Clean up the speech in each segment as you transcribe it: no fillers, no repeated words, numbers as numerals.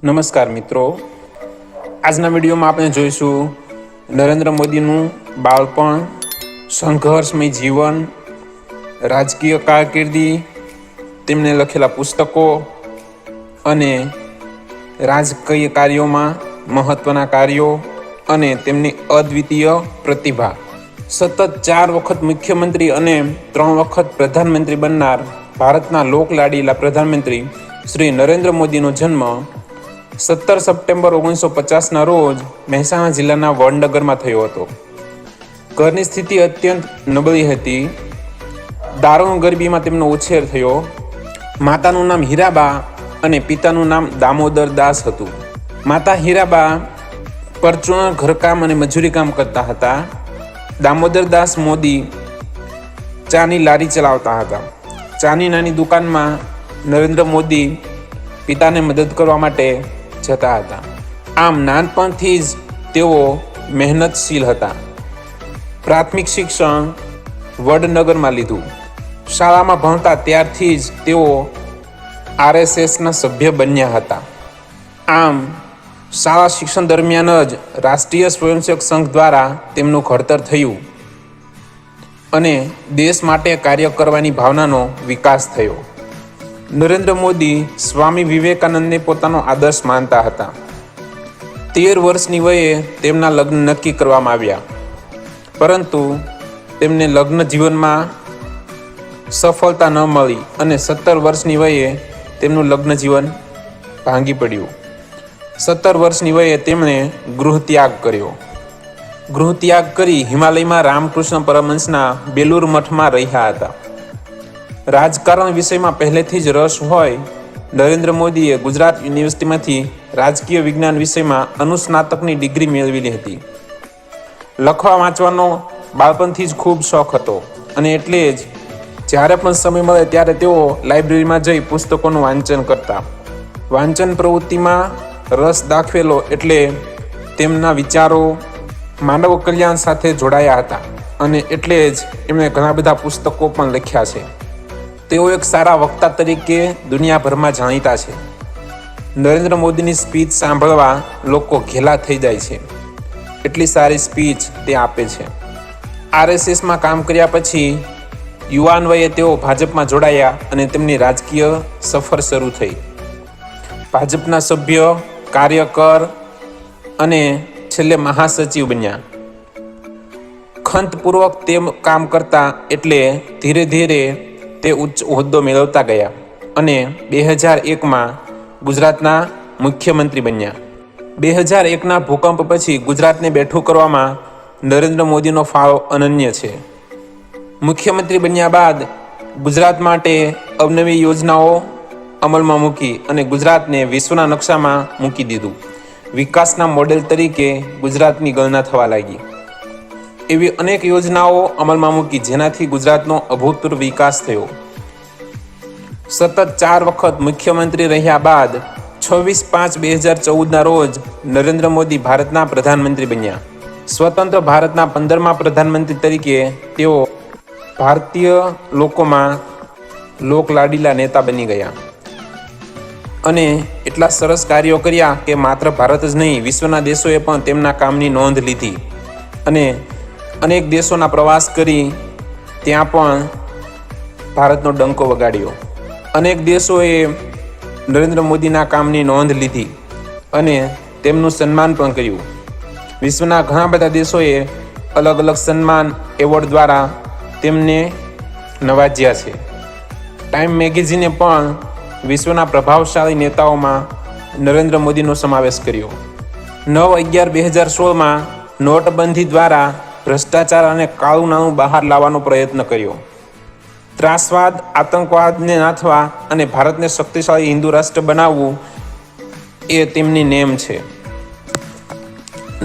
નમસ્કાર મિત્રો, આજના વિડીયોમાં આપણે જોઈશું નરેન્દ્ર મોદીનું બાળપણ, સંઘર્ષમય જીવન, રાજકીય કારકિર્દી, તેમને લખેલા પુસ્તકો અને રાજકીય કાર્યોમાં મહત્ત્વના કાર્યો અને તેમની અદ્વિતીય પ્રતિભા. સતત 4 વખત મુખ્યમંત્રી અને 3 વખત પ્રધાનમંત્રી બનનાર ભારતના લોકલાડીલા પ્રધાનમંત્રી શ્રી નરેન્દ્ર મોદીનો જન્મ 17 સપ્ટેમ્બર 1950ના રોજ મહેસાણા જિલ્લાના વડનગરમાં થયો હતો. ઘરની સ્થિતિ અત્યંત નબળી હતી. દારૂણ ગરીબીમાં તેમનો ઉછેર થયો. માતાનું નામ હીરાબા અને પિતાનું નામ દામોદર દાસ હતું. માતા હીરાબા પરચુરણ ઘરકામ અને મજૂરી કામ કરતા હતા. દામોદર દાસ મોદી ચાની લારી ચલાવતા હતા. ચાની નાની દુકાનમાં નરેન્દ્ર મોદી પિતાને મદદ કરવા માટે જતા હતા. આમ નાનપણથી જ તેઓ મહેનતશીલ હતા. પ્રાથમિક શિક્ષણ વડનગરમાં લીધું. શાળામાં ભણતા ત્યારથી જ તેઓ RSSના સભ્ય બન્યા હતા. આમ શાળા શિક્ષણ દરમિયાન જ રાષ્ટ્રીય સ્વયંસેવક સંઘ દ્વારા તેમનું ઘડતર થયું અને દેશ માટે કાર્ય કરવાની ભાવનાનો વિકાસ થયો. નરેન્દ્ર મોદી સ્વામી વિવેકાનંદને પોતાનો આદર્શ માનતા હતા. 13 વર્ષની વયે તેમના લગ્ન નક્કી કરવામાં આવ્યા, પરંતુ તેમને લગ્ન જીવનમાં સફળતા ન મળી અને 17 વર્ષની વયે તેમનું લગ્ન જીવન ભાંગી પડ્યું. 17 વર્ષની વયે તેમણે ગૃહત્યાગ કર્યો. ગૃહત્યાગ કરી હિમાલયમાં રામકૃષ્ણ પરમહંસના બેલુર મઠમાં રહ્યા હતા. રાજકારણ વિષયમાં પહેલેથી જ રસ હોય નરેન્દ્ર મોદીએ ગુજરાત યુનિવર્સિટીમાંથી રાજકીય વિજ્ઞાન વિષયમાં અનુસ્નાતકની ડિગ્રી મેળવેલી હતી. લખવા વાંચવાનો બાળપણથી જ ખૂબ શોખ હતો અને એટલે જ જ્યારે પણ સમય મળે ત્યારે તેઓ લાઇબ્રેરીમાં જઈ પુસ્તકોનું વાંચન કરતા. વાંચન પ્રવૃત્તિમાં રસ દાખવેલો એટલે તેમના વિચારો માનવ કલ્યાણ સાથે જોડાયા હતા અને એટલે જ એમણે ઘણા બધા પુસ્તકો પણ લખ્યા છે. તેઓ એક સારા વક્તા તરીકે દુનિયાભરમાં જાણીતા છે. નરેન્દ્ર મોદીની સ્પીચ સાંભળવા લોકો ઘેલા થઈ જાય છે. એટલી સારી સ્પીચ તે આપે છે. RSSમાં કામ કર્યા પછી યુવાન વયે તેઓ ભાજપમાં જોડાયા અને તેમની રાજકીય સફર શરૂ થઈ. ભાજપના સભ્ય, કાર્યકર અને છેલ્લે મહાસચિવ બન્યા. ખંતપૂર્વક તે કામ કરતા એટલે ધીરે ધીરે તે ઉચ્ચ હોદ્દો મેળવતા ગયા અને 2001માં ગુજરાતના મુખ્યમંત્રી બન્યા. 2001ના ભૂકંપ પછી ગુજરાતને બેઠું કરવામાં નરેન્દ્ર મોદીનો ફાળો અનન્ય છે. મુખ્યમંત્રી બન્યા બાદ ગુજરાત માટે અવનવી યોજનાઓ અમલમાં મૂકી અને ગુજરાતને વિશ્વના નકશામાં મૂકી દીધું. વિકાસના મોડેલ તરીકે ગુજરાતની ગણના થવા લાગી. એવી અનેક યોજનાઓ અમલમાં મૂકી જેનાથી ગુજરાતનો અભૂતપૂર્વ વિકાસ થયો. સતત 4 વખત મુખ્યમંત્રી રહ્યા બાદ 26/5/2014ના રોજ નરેન્દ્ર મોદી ભારતના પ્રધાનમંત્રી બન્યા. સ્વતંત્ર ભારતના 15મા પ્રધાનમંત્રી તરીકે તેઓ ભારતીય લોકોમાં લોકલાડીલા નેતા બની ગયા અને એટલા સરસ કાર્યો કર્યા કે માત્ર ભારત જ નહીં, વિશ્વના દેશોએ પણ તેમના કામની નોંધ લીધી અને અનેક દેશોના પ્રવાસ કરી ત્યાં પણ ભારતનો ડંકો વગાડ્યો. અનેક દેશોએ નરેન્દ્ર મોદીના કામની નોંધ લીધી અને તેમનું સન્માન પણ કર્યું. વિશ્વના ઘણા બધા દેશોએ અલગ અલગ સન્માન, એવોર્ડ દ્વારા તેમને નવાજ્યા છે. ટાઈમ મેગેઝિને પણ વિશ્વના પ્રભાવશાળી નેતાઓમાં નરેન્દ્ર મોદીનો સમાવેશ કર્યો. 9/11/2016માં નોટબંધી દ્વારા ભ્રષ્ટાચાર અને કાળું નાણું બહાર લાવવાનો પ્રયત્ન કર્યો. ત્રાસવાદ, આતંકવાદને નાથવા અને ભારતને શક્તિશાળી હિન્દુ રાષ્ટ્ર બનાવવું એ તેમની નેમ છે.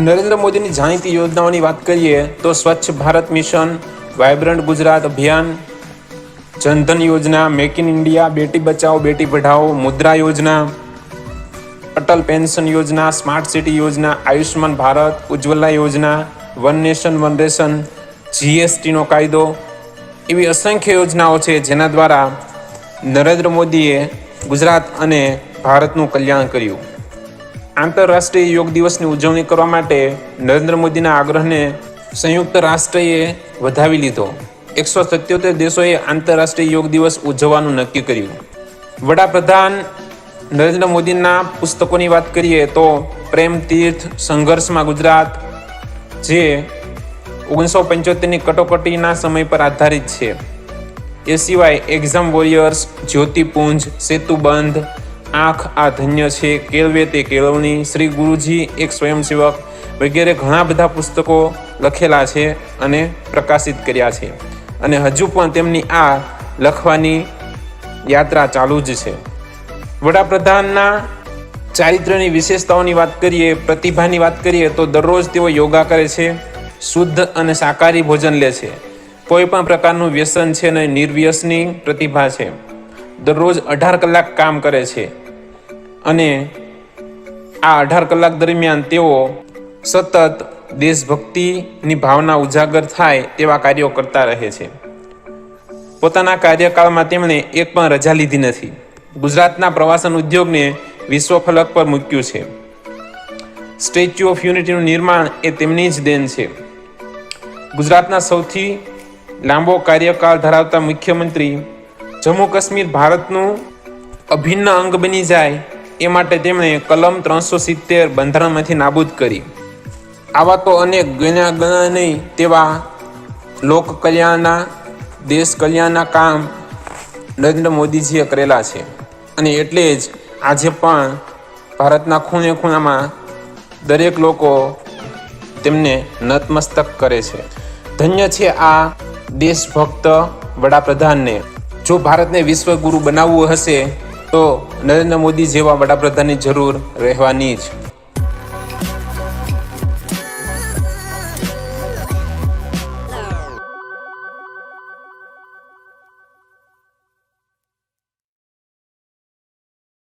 નરેન્દ્ર મોદીની જાણીતી યોજનાઓની વાત કરીએ તો સ્વચ્છ ભારત મિશન, વાયબ્રન્ટ ગુજરાત અભિયાન, જનધન યોજના, make in India, Beti Bachao Beti Padhao, મુદ્રા યોજના, અટલ પેન્શન યોજના, સ્માર્ટ સિટી યોજના, આયુષ્યમાન ભારત, ઉજ્જવલા યોજના, વન નેશન વન રેશન, GSTનો કાયદો, એવી અસંખ્ય યોજનાઓ છે જેના દ્વારા નરેન્દ્ર મોદીએ ગુજરાત અને ભારતનું કલ્યાણ કર્યું. આંતરરાષ્ટ્રીય યોગ દિવસની ઉજવણી કરવા માટે નરેન્દ્ર મોદીના આગ્રહને સંયુક્ત રાષ્ટ્રએ વધાવી લીધો. 177 દેશોએ આંતરરાષ્ટ્રીય યોગ દિવસ ઉજવવાનું નક્કી કર્યું. વડાપ્રધાન નરેન્દ્ર મોદીના પુસ્તકોની વાત કરીએ તો પ્રેમ તીર્થ, સંઘર્ષમાં ગુજરાત, જે 1975ની કટોકટીના સમય પર આધારિત છે. એ સિવાય એક્ઝામ વોરિયર્સ, જ્યોતિપુંજ, સેતુબંધ, આંખ આ ધન્ય છે, કેળવે તે કેળવણી, શ્રી ગુરુજી એક સ્વયંસેવક વગેરે ઘણા બધા પુસ્તકો લખેલા છે અને પ્રકાશિત કર્યા છે. અને હજુ પણ તેમની આ લખવાની યાત્રા ચાલુ જ છે. વડાપ્રધાનના ચારિત્ર્યની વિશેષતાઓની વાત કરીએ, પ્રતિભાની વાત કરીએ તો દરરોજ તેઓ યોગા કરે છે, શુદ્ધ અને શાકાહારી ભોજન લે છે, કોઈ પણ પ્રકારનું વ્યસન છે અને નિર્વ્યસની પ્રતિભા છે. દરરોજ 18 કલાક કામ કરે છે અને આ 18 કલાક દરમિયાન તેઓ સતત દેશભક્તિની ભાવના ઉજાગર થાય તેવા કાર્યો કરતા રહે છે. પોતાના કાર્યકાળમાં તેમણે એક પણ રજા લીધી નથી. ગુજરાતના પ્રવાસન ઉદ્યોગને વિશ્વ ફલક પર મૂક્યું છે. સ્ટેચ્યુ ઓફ યુનિટીનું નિર્માણ એ તેમની જ દેન છે. ગુજરાતના સૌથી લાંબો કાર્યકાળ ધરાવતા મુખ્યમંત્રી, જમ્મુ કાશ્મીર ભારતનું અભિન્ન અંગ બની જાય એ માટે તેમણે કલમ 370 બંધારણમાંથી નાબૂદ કરી. આવા તો અનેક ગણ્યા નહીં તેવા લોક કલ્યાણના, દેશ કલ્યાણના કામ નરેન્દ્ર મોદીજીએ કરેલા છે. અને એટલે જ આજે પણ ભારતના ખૂણે ખૂણામાં દરેક લોકો તેમને નતમસ્તક કરે છે. ધન્ય છે આ દેશભક્ત વડાપ્રધાનને. જો ભારતને વિશ્વગુરુ બનાવવું હશે તો નરેન્દ્ર મોદી જેવા વડાપ્રધાનની જરૂર રહેવાની જ.